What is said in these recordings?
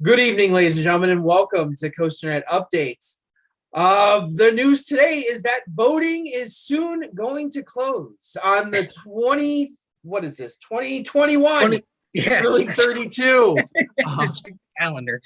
Good evening, ladies and gentlemen, and welcome to COASTER-net Updates. The news today is that voting is soon going to close on the 2021, Yes. early 32. Calendar.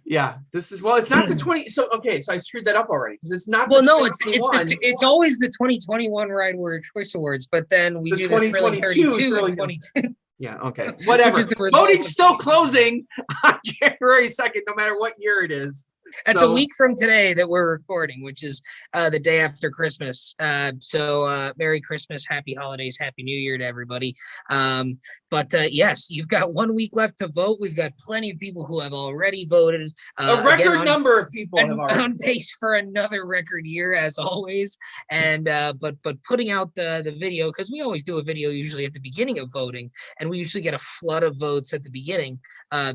Yeah, it's not the 20. So I screwed that up already because it's not Well, the no, 2021. it's always the 2021 Ride Word Choice Awards, but then we The do the Thrilling 32 thrilling- and 22. Yeah, okay, whatever. Voting's still closing on January 2nd, no matter what year it is. That's a week from today that we're recording, which is the day after Christmas. So Merry Christmas, Happy Holidays, Happy New Year to everybody. But yes, you've got 1 week left to vote. We've got plenty of people who have already voted. A record number of people have already on pace for another record year, as always. And but putting out the video, because we always do a video usually at the beginning of voting, and we usually get a flood of votes at the beginning.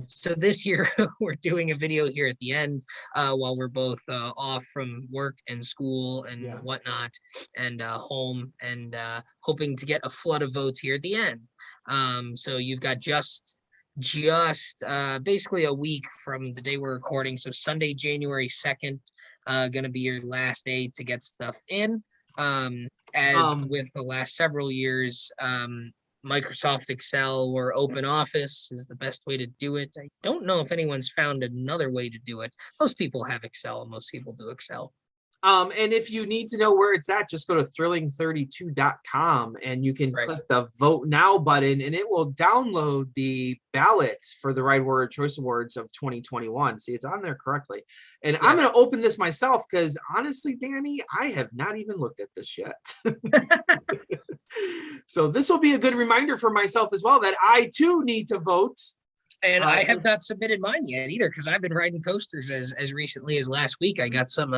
So this year we're doing a video here at the end. While we're both off from work and school and whatnot, and home, and hoping to get a flood of votes here at the end. So you've got just basically a week from the day we're recording. So Sunday, January 2nd, gonna be your last day to get stuff in. As with the last several years, Microsoft Excel or Open Office is the best way to do it. I don't know if anyone's found another way to do it. Most people have Excel. Most people do Excel. And if you need to know where it's at, just go to thrilling32.com and you can click the Vote Now button, and it will download the ballot for the Ride Word Choice Awards of 2021. See, it's on there correctly. And I'm going to open this myself because honestly, Danny, I have not even looked at this yet. So this will be a good reminder for myself as well that I too need to vote. And I have not submitted mine yet either, because I've been riding coasters as recently as last week. I got some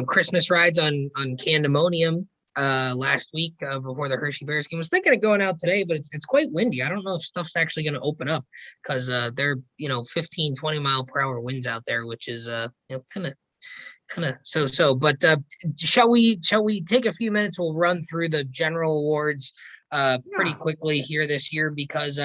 Christmas rides on Candemonium last week before the Hershey Bears game. I was thinking of going out today, but it's quite windy. I don't know if stuff's actually going to open up, because they're 15, 20 mile per hour winds out there, which is kind of so. But shall we take a few minutes? We'll run through the general awards pretty quickly here this year, because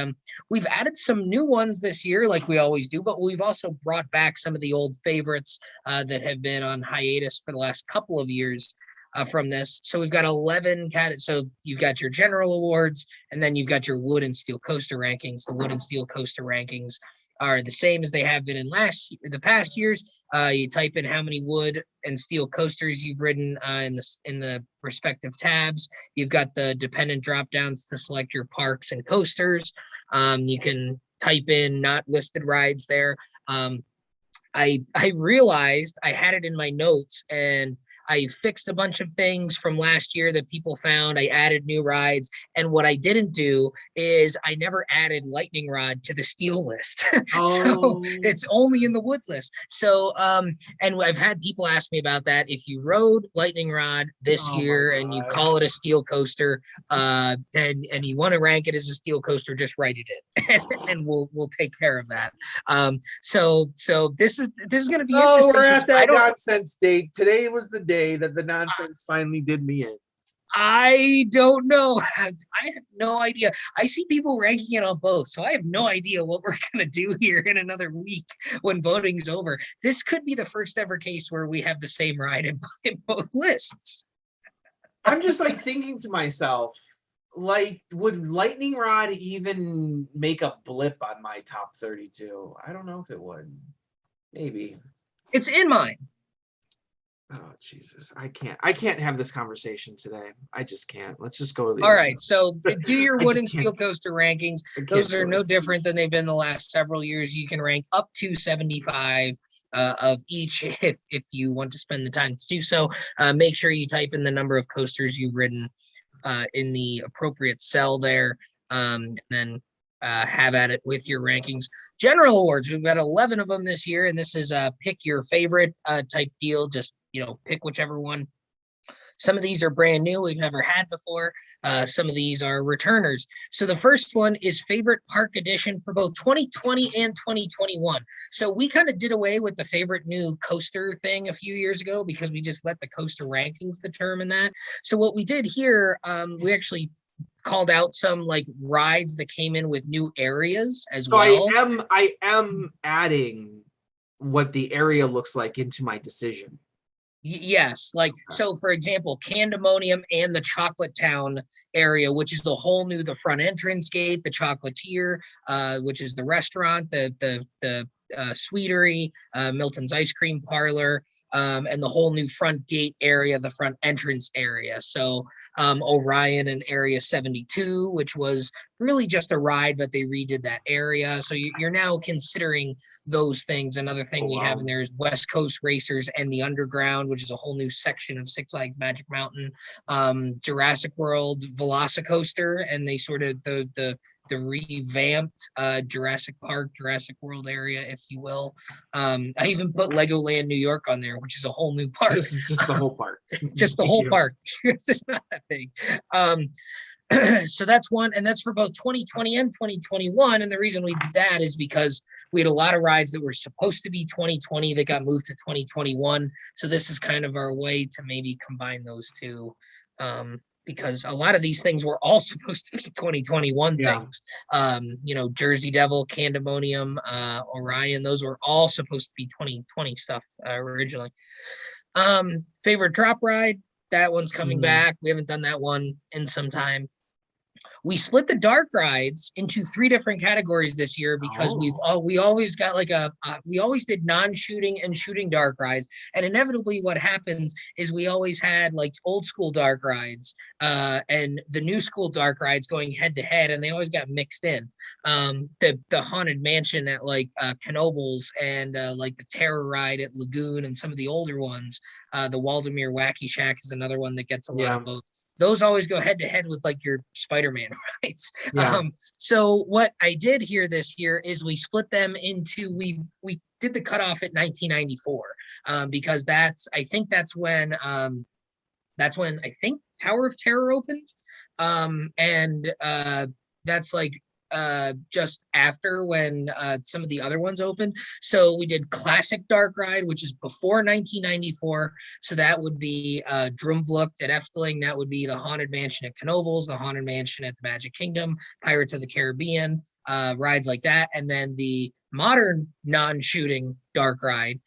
we've added some new ones this year, like we always do, but we've also brought back some of the old favorites that have been on hiatus for the last couple of years from this. So we've got 11 so you've got your general awards, and then you've got your wood and steel coaster rankings. The wood and steel coaster rankings are the same as they have been in the past years. You type in how many wood and steel coasters you've ridden in the respective tabs. You've got the dependent drop downs to select your parks and coasters. You can type in not listed rides there. I realized I had it in my notes, and I fixed a bunch of things from last year that people found. I added new rides. And what I didn't do is I never added Lightning Rod to the steel list. So it's only in the wood list. So, and I've had people ask me about that. If you rode Lightning Rod this year and you call it a steel coaster, and you want to rank it as a steel coaster, just write it in and we'll take care of that. So this is going to be interesting. We're at that nonsense date. Today was the day that the nonsense finally did me in. I don't know. I have no idea. I see people ranking it on both, so I have no idea what we're going to do here in another week when voting's over. This could be the first ever case where we have the same ride in both lists. I'm just thinking to myself, would Lightning Rod even make a blip on my top 32? I don't know if it would. Maybe. It's in mine. Oh Jesus! I can't have this conversation today. I just can't. Let's just go. All right. So do your wood and steel coaster rankings. Those are no different than they've been the last several years. You can rank up to 75 of each if you want to spend the time to do so. Make sure you type in the number of coasters you've ridden in the appropriate cell there, and then have at it with your rankings. General awards, we've got 11 of them this year, and this is pick your favorite type deal. Just pick whichever one. Some of these are brand new, we've never had before. Some of these are returners. So the first one is favorite park edition for both 2020 and 2021. So we kind of did away with the favorite new coaster thing a few years ago because we just let the coaster rankings determine that. So what we did here, we actually called out some like rides that came in with new areas as So well. I am adding what the area looks like into my decision. Yes, like so for example, Candemonium and the Chocolate Town area, which is the front entrance gate, the Chocolatier, which is the restaurant, the sweetery, Milton's ice cream parlor, and the whole new front gate area, the front entrance area. So Orion and Area 72, which was really just a ride, but they redid that area. So you're now considering those things. Another thing we have in there is West Coast Racers and the Underground, which is a whole new section of Six Flags Magic Mountain, Jurassic World Velocicoaster, and they sort of the revamped Jurassic Park, Jurassic World area, if you will. I even put Legoland New York on there, which is a whole new park. This is just the whole park. Just the whole park. It's just not that big. So that's one, and that's for both 2020 and 2021. And the reason we did that is because we had a lot of rides that were supposed to be 2020 that got moved to 2021. So this is kind of our way to maybe combine those two, because a lot of these things were all supposed to be 2021 things. Jersey Devil, Candemonium, Orion, those were all supposed to be 2020 stuff originally. Favorite drop ride, that one's coming back. We haven't done that one in some time. We split the dark rides into 3 different categories this year because we always got like we always did non-shooting and shooting dark rides, and inevitably what happens is we always had like old school dark rides and the new school dark rides going head to head, and they always got mixed in. The Haunted Mansion at like Knoebels and like the Terror Ride at Lagoon and some of the older ones. The Waldemere Wacky Shack is another one that gets a lot of votes. Those always go head to head with like your Spider-Man rides. So what I did here this year is we split them into, we did the cutoff at 1994 because I think that's when I think Tower of Terror opened. And that's like just after when some of the other ones opened. So we did Classic Dark Ride, which is before 1994. So that would be Drumvlucht at Efteling. That would be the Haunted Mansion at Knoebels, the Haunted Mansion at the Magic Kingdom, Pirates of the Caribbean, rides like that. And then the modern non-shooting dark ride,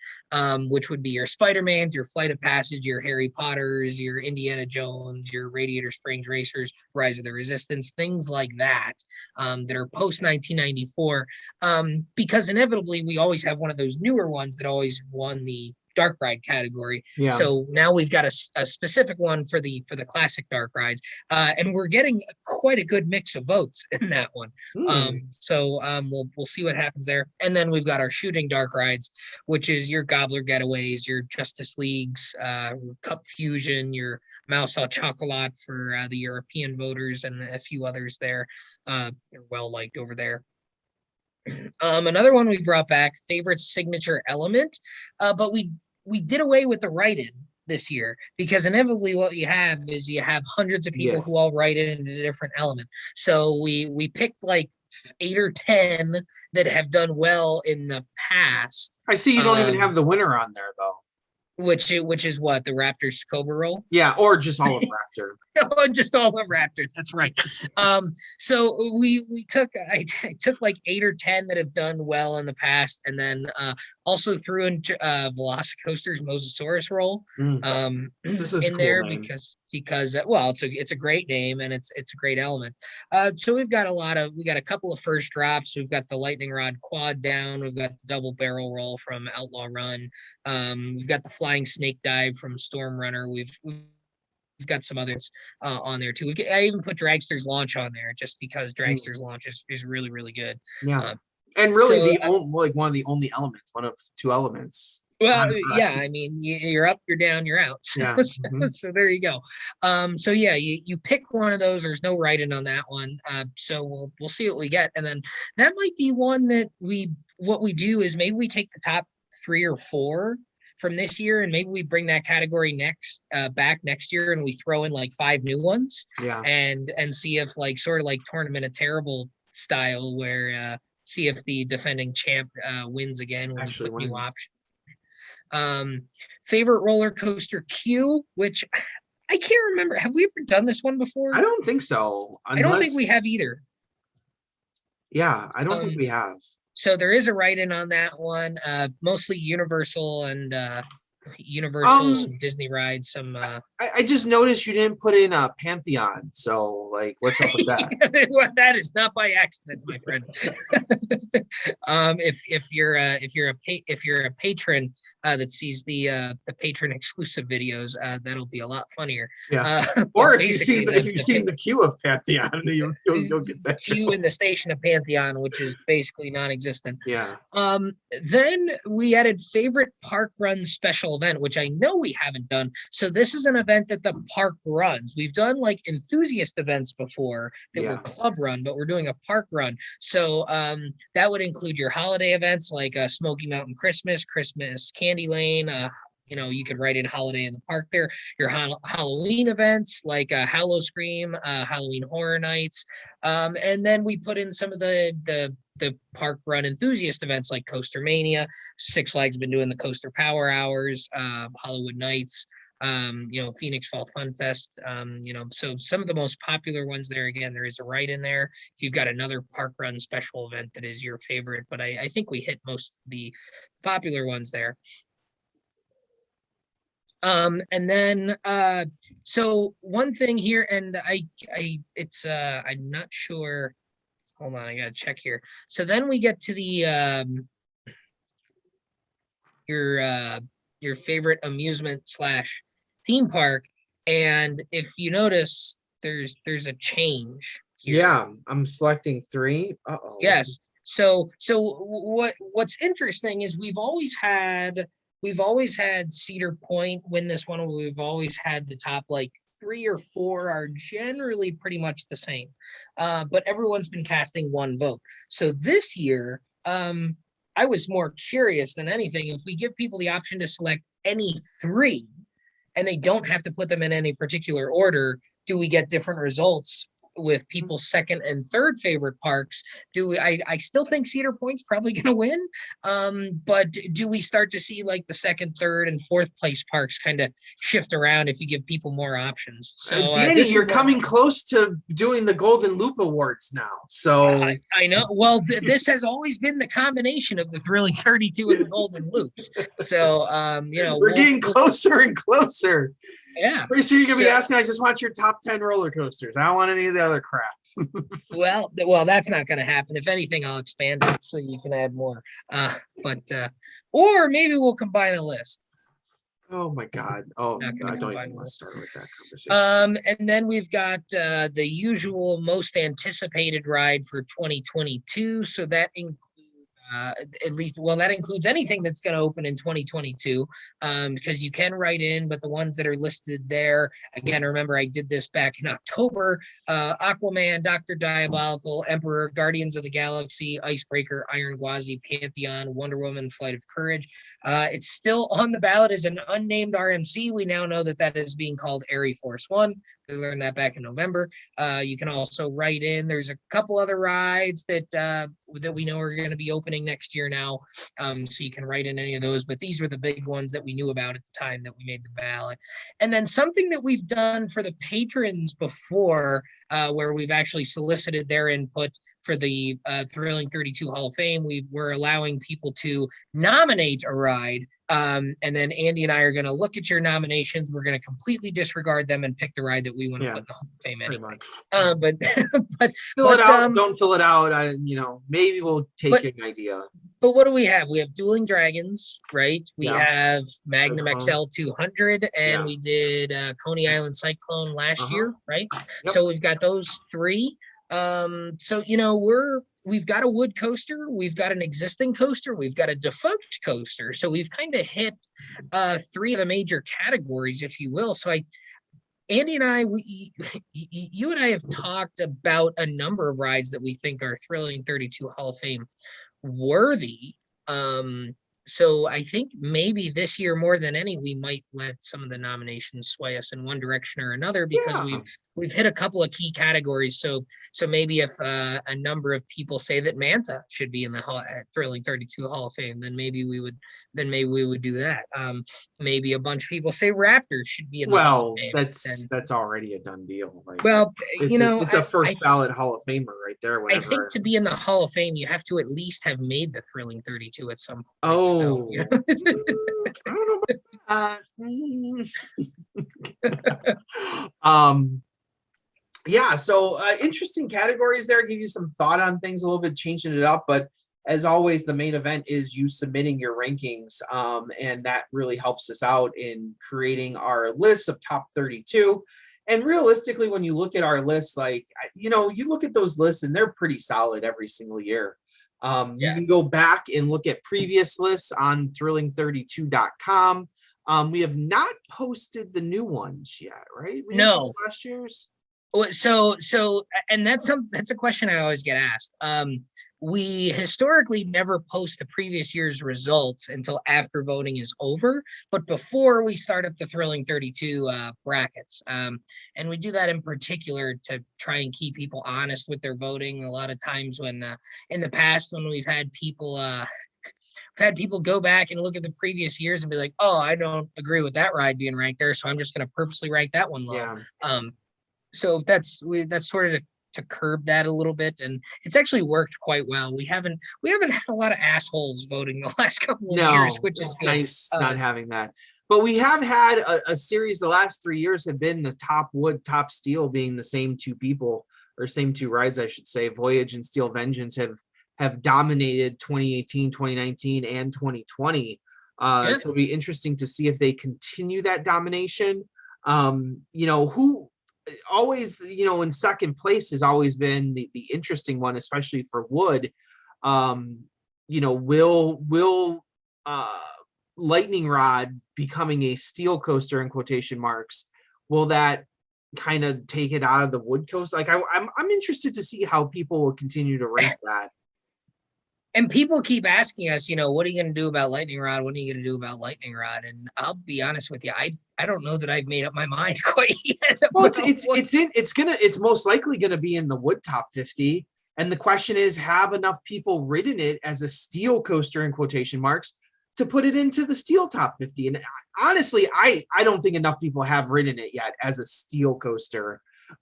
which would be your Spider-Mans, your Flight of Passage, your Harry Potters, your Indiana Jones, your Radiator Springs Racers, Rise of the Resistance, things like that, that are post 1994, because inevitably we always have one of those newer ones that always won the dark ride category. So now we've got a specific one for the classic dark rides, and we're getting quite a good mix of votes in that one. So we'll see what happens there. And then we've got our shooting dark rides, which is your Gobbler Getaways, your Justice Leagues, Cup Fusion, your Mouse au Chocolat for the European voters, and a few others there. They're well liked over there. Another one we brought back, favorite signature element, but we did away with the write-in this year because inevitably what you have is you have hundreds of people who all write in a different element. So we picked like 8 or 10 that have done well in the past. I see you don't even have the winner on there though. Which is what, the Raptors Cobra roll? Yeah, or just all of Raptor. Just all of Raptors. That's right. So we took I took like 8 or 10 that have done well in the past, and then also threw in Velocicoaster's Mosasaurus roll This is in cool there name. because well, it's a great name and it's a great element. So we got a couple of first drops. We've got the Lightning Rod Quad down. We've got the double barrel roll from Outlaw Run. We've got the Flying Snake Dive from Storm Runner. We've got some others on there too. I even put Dragster's Launch on there just because Dragster's Launch is really, really good. And really like one of the only elements, one of 2 elements. Well, yeah, I mean, you're up, you're down, you're out. So, so there you go. So yeah, you pick one of those. There's no write-in on that one. So we'll see what we get, and then that might be one that what we do is maybe we take the top 3 or 4 from this year, and maybe we bring that category back next year, and we throw in like 5 new ones. And see if like sort of like Tournament of Terrible style, where see if the defending champ wins again when you put new options. Favorite roller coaster queue, which I can't remember. Have we ever done this one before? I don't think so. I don't think we have either. Yeah, I don't think we have. So there is a write-in on that one. Mostly Universal and Universal, some Disney rides, some I just noticed you didn't put in a Pantheon. So like what's up with that? Well, that is not by accident, my friend. If you're a patron that sees the patron exclusive videos, that'll be a lot funnier. Yeah. Or if you've seen the the queue of Pantheon, you'll get that queue in the station of Pantheon, which is basically non-existent. Yeah. Then we added favorite park run special event, which I know we haven't done. So this is an event that the park runs. We've done like enthusiast events before that were club run, but we're doing a park run. So that would include your holiday events like Smoky Mountain Christmas, Christmas Candy Lane. You could write in holiday in the park there. Your Halloween events like Hallow Scream, Halloween Horror Nights. And then we put in some of the park run enthusiast events like Coaster Mania. Six Flags been doing the Coaster Power Hours, Hollywood Nights, Phoenix Fall Fun Fest. So some of the most popular ones there, again, there is a write in there. If you've got another park run special event that is your favorite, but I think we hit most of the popular ones there. And then so one thing here, and I'm not sure. Hold on, I gotta check here. So then we get to the your favorite amusement / theme park, and if you notice, there's a change here. Yeah, I'm selecting 3. Yes. So what's interesting is we've always had Cedar Point win this one. We've always had the top like 3 or 4 are generally pretty much the same, but everyone's been casting one vote. So this year, I was more curious than anything. If we give people the option to select any 3, and they don't have to put them in any particular order, do we get different results with people's second and third favorite parks? I still think Cedar Point's probably going to win, but do we start to see like the second, third, and fourth place parks kind of shift around if you give people more options? So Danny, you're coming close to doing the Golden Loop Awards now. So I know. Well, this has always been the combination of the Thrilling 32 and the Golden Loops. So we're getting closer and closer. Yeah. Pretty soon you're gonna be asking, I just want your top 10 roller coasters. I don't want any of the other crap. well, that's not gonna happen. If anything, I'll expand it so you can add more. Or maybe we'll combine a list. Oh my God. Oh, I don't even want to start with that conversation. And then we've got the usual most anticipated ride for 2022. So that includes that includes anything that's going to open in 2022, because you can write in, but the ones that are listed there, again, remember I did this back in October: Aquaman, Dr. Diabolical, Emperor, Guardians of the Galaxy, Icebreaker, Iron Gwazi, Pantheon, Wonder Woman, Flight of Courage. It's still on the ballot as an unnamed RMC. We now know that is being called Airy Force One. We learned that back in November. You can also write in. There's a couple other rides that we know are going to be opening next year now, so you can write in any of those, but these were the big ones that we knew about at the time that we made the ballot. And then something that we've done for the patrons before, where we've actually solicited their input for the Thrilling 32 Hall of Fame, we're allowing people to nominate a ride, and then Andy and I are going to look at your nominations. We're going to completely disregard them and pick the ride that we want to put in the Hall of Fame anyway. But fill it out. Don't fill it out. Maybe we'll take an idea. But what do we have? We have Dueling Dragons, right? We have Magnum XL 200, and we did Coney Island Cyclone last year, right? Yep. So we've got those 3. So we've got a wood coaster, we've got an existing coaster, we've got a defunct coaster. So we've kind of hit 3 of the major categories, if you will. So Andy and I, you and I have talked about a number of rides that we think are Thrilling 32 Hall of Fame worthy. so I think maybe this year more than any, we might let some of the nominations sway us in one direction or another because Yeah. we've hit a couple of key categories. So maybe if a number of people say that Manta should be in the Thrilling 32 Hall of Fame, then maybe we would do that. Maybe a bunch of people say Raptors should be in the Hall of Well, Fame. that's already a done deal. Like, Well, it's a first ballot Hall of Famer right there. I think Whenever. to be in the Hall of Fame, you have to at least have made the Thrilling 32 at some point. Oh, So, I don't know about that. Yeah, so interesting categories there. Give you some thought on things, a little bit changing it up, but as always, the main event is you submitting your rankings, and that really helps us out in creating our list of top 32. And realistically, when you look at our lists, like, you look at those lists and they're pretty solid every single year. You can go back and look at previous lists on thrilling32.com. We have not posted the new ones yet, right? We didn't no. post last year's. And that's a question I always get asked. We historically never post the previous year's results until after voting is over, but before we start up the Thrilling 32 brackets. And we do that in particular to try and keep people honest with their voting. A lot of times when in the past when we've had people go back and look at the previous years and be like, oh, I don't agree with that ride being ranked there, so I'm just going to purposely rank that one low. Yeah. So that's sort of to curb that a little bit, and it's actually worked quite well. We haven't had a lot of assholes voting the last couple of years, which is good. Nice not having that. But we have had a series. The last 3 years have been the top wood, top steel being the same two people, or same two rides, I should say. Voyage and Steel Vengeance have dominated 2018, 2019, and 2020. So it'll be interesting to see if they continue that domination. Who always, in second place has always been the interesting one, especially for wood. Will Lightning Rod becoming a steel coaster in quotation marks, will that kind of take it out of the wood coaster? Like, I'm interested to see how people will continue to rank that. And people keep asking us, what are you going to do about Lightning Rod? What are you going to do about Lightning Rod? And I'll be honest with you, I don't know that I've made up my mind quite yet. Well, it's most likely going to be in the wood top 50. And the question is, have enough people ridden it as a steel coaster in quotation marks to put it into the steel top 50? And honestly, I don't think enough people have ridden it yet as a steel coaster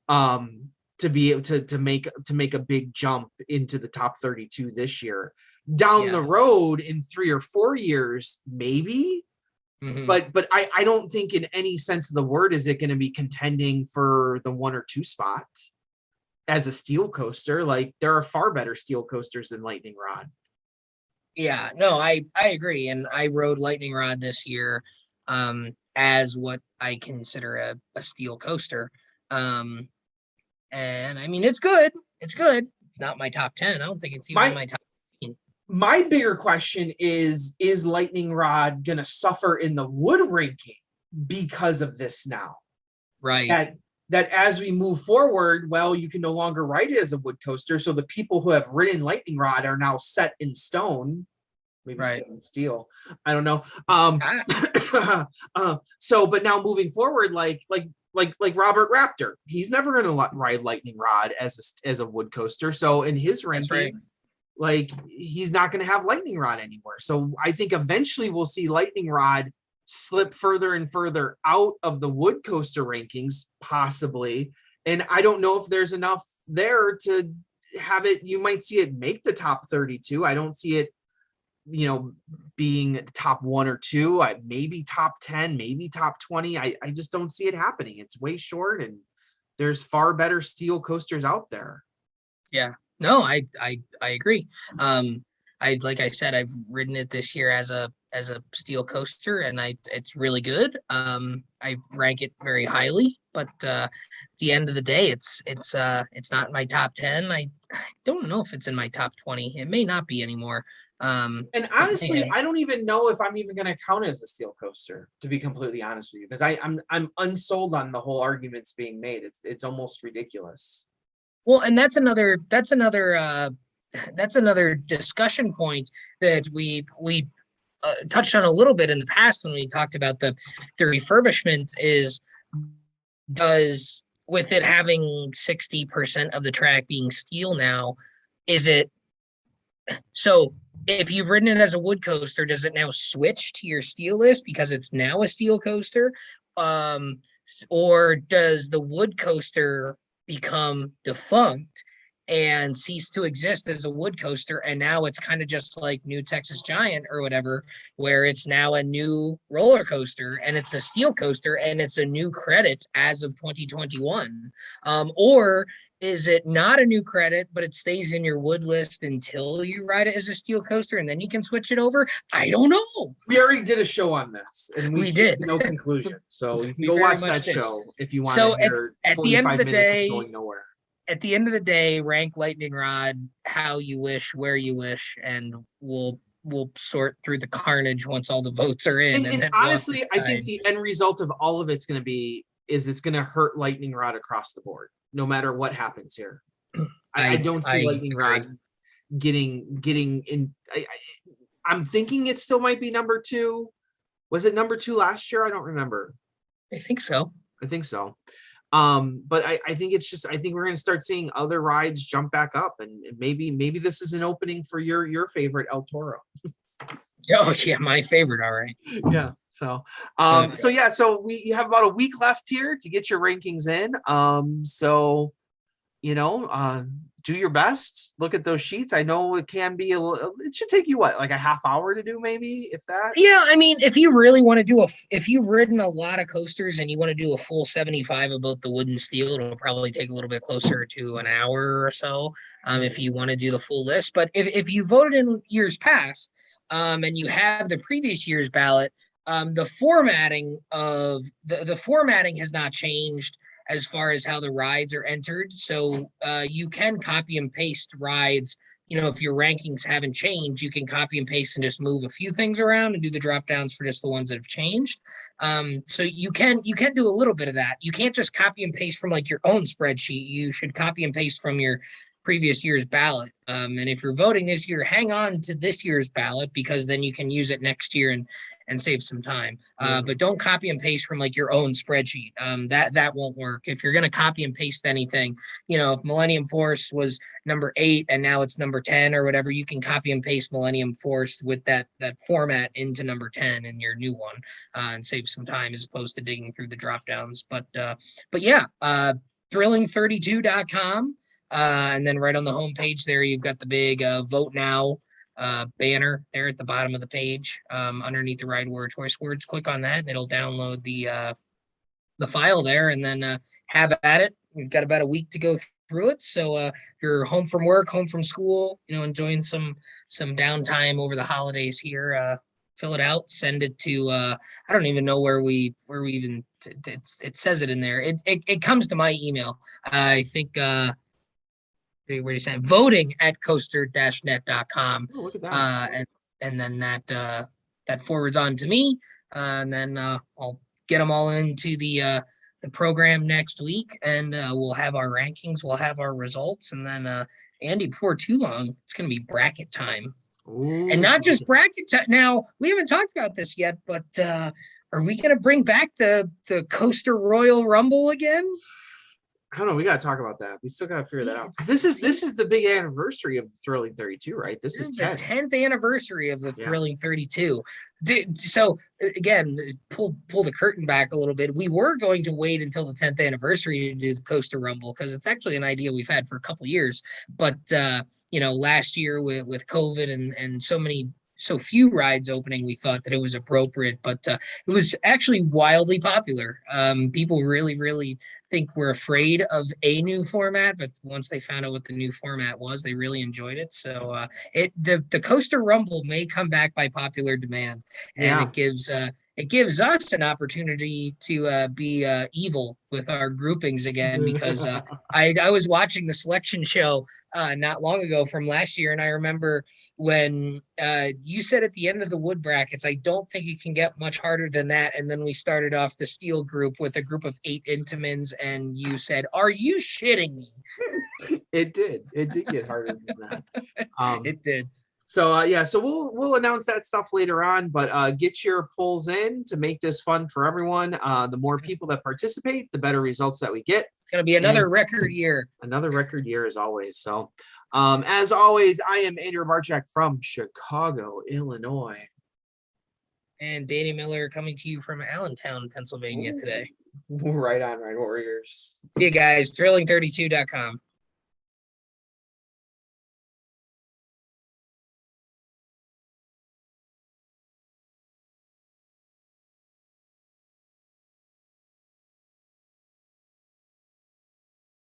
to be able to make a big jump into the top 32 this year. Down the road in 3 or 4 years, maybe. Mm-hmm. But I don't think in any sense of the word is it going to be contending for the 1 or 2 spot as a steel coaster. Like, there are far better steel coasters than Lightning Rod. Yeah, no, I agree. And I rode Lightning Rod this year as what I consider a steel coaster. And I mean, it's good. It's good. It's not my top 10. I don't think it's even my top 15. My bigger question is Lightning Rod going to suffer in the wood ranking because of this now? Right. That as we move forward, well, you can no longer ride it as a wood coaster. So the people who have ridden Lightning Rod are now set in stone. Maybe set in steel. I don't know. But now moving forward, like Robert Raptor, he's never going to ride Lightning Rod as a wood coaster. So in his ranking, like, he's not going to have Lightning Rod anymore. So I think eventually we'll see Lightning Rod slip further and further out of the wood coaster rankings, possibly. And I don't know if there's enough there to have it. You might see it make the top 32. I don't see it, being top 1 or 2, maybe top 10, maybe top 20. I just don't see it happening. It's way short, and there's far better steel coasters out there. Yeah, no, I agree. Like I said, I've ridden it this year as a steel coaster, and it's really good. I rank it very highly, but at the end of the day, it's not in my top 10. I don't know if it's in my top 20. It may not be anymore. And honestly, I don't even know if I'm even going to count it as a steel coaster, to be completely honest with you, because I'm unsold on the whole arguments being made. It's almost ridiculous. Well, and that's another discussion point that we touched on a little bit in the past when we talked about the refurbishment is, does, with it having 60% of the track being steel now, is it, so if you've ridden it as a wood coaster, does it now switch to your steel list because it's now a steel coaster? Or does the wood coaster become defunct and cease to exist as a wood coaster, and now it's kind of just like New Texas Giant or whatever, where it's now a new roller coaster and it's a steel coaster and it's a new credit as of 2021? Or is it not a new credit, but it stays in your wood list until you ride it as a steel coaster and then you can switch it over? I don't know. We already did a show on this, and We did. no conclusion. So you can We go very watch much that did. show if you want So to hear at the end of 45 the minutes day, of going nowhere. At the end of the day, rank lightning rod how you wish, where you wish, and we'll sort through the carnage once all the votes are in. And then honestly, I think the end result of all of it's going to be is it's going to hurt lightning rod across the board, no matter what happens here. I don't see lightning rod getting in. I'm thinking it still might be number 2. Was it number 2 last year? I don't remember. I think so. But I think it's just, I think we're going to start seeing other rides jump back up, and maybe this is an opening for your favorite El Toro. Oh yeah, my favorite. All right. Yeah. So you have about a week left here to get your rankings in. So do your best. Look at those sheets. I know it can be it should take you like a half hour to do, maybe, if that. Yeah, I mean, if you really want to do if you've ridden a lot of coasters and you want to do a full 75 of both the wood and steel, it'll probably take a little bit closer to an hour or so. If you want to do the full list. But if you voted in years past, and you have the previous year's ballot, the formatting of the formatting has not changed as far as how the rides are entered. So you can copy and paste rides. If your rankings haven't changed, you can copy and paste and just move a few things around and do the drop downs for just the ones that have changed. So you can do a little bit of that. You can't just copy and paste from like your own spreadsheet. You should copy and paste from your previous year's ballot. And if you're voting this year, hang on to this year's ballot, because then you can use it next year and save some time. But don't copy and paste from like your own spreadsheet. That won't work. If you're going to copy and paste anything, if Millennium Force was number 8 and now it's number 10 or whatever, you can copy and paste Millennium Force with that format into number 10 in your new one, and save some time as opposed to digging through the drop downs. But yeah, thrilling32.com. And then right on the homepage there, you've got the big vote now banner there at the bottom of the page, underneath the ride word choice words. Click on that and it'll download the file there, and then have at it. We've got about a week to go through it. So if you're home from work, home from school, enjoying some downtime over the holidays here, fill it out, send it to I don't even know where we even it says it in there. It comes to my email. I think where you saying voting at COASTER-net.com. Oh, look at that. And then that forwards on to me, and then I'll get them all into the program next week, and we'll have our rankings, we'll have our results, and then Andy, before too long, it's going to be bracket time. Ooh. And not just bracket time. Now, we haven't talked about this yet, but are we going to bring back the Coaster Royal Rumble again? I don't know. We got to talk about that. We still got to figure that out. This is the big anniversary of the Thrilling 32, right? This is the 10th anniversary of the Thrilling 32. So again, pull the curtain back a little bit. We were going to wait until the 10th anniversary to do the Coaster Rumble, because it's actually an idea we've had for a couple years. But last year with COVID and so few rides opening, we thought that it was appropriate, but it was actually wildly popular. People really, really think we're afraid of a new format, but once they found out what the new format was, they really enjoyed it. So the Coaster Rumble may come back by popular demand, and it gives us an opportunity to be evil with our groupings again, because I was watching the selection show not long ago from last year, and I remember when you said at the end of the wood brackets, I don't think it can get much harder than that, and then we started off the steel group with a group of 8 Intamins, and you said, "Are you shitting me?" It did get harder than that. It did. So yeah, so we'll announce that stuff later on, but get your polls in to make this fun for everyone. The more people that participate, the better results that we get. It's gonna be another record year. Another record year as always. So as always, I am Andrew Barchak from Chicago, Illinois. And Danny Miller coming to you from Allentown, Pennsylvania today. Right on, Right Warriors. See you guys, thrilling32.com.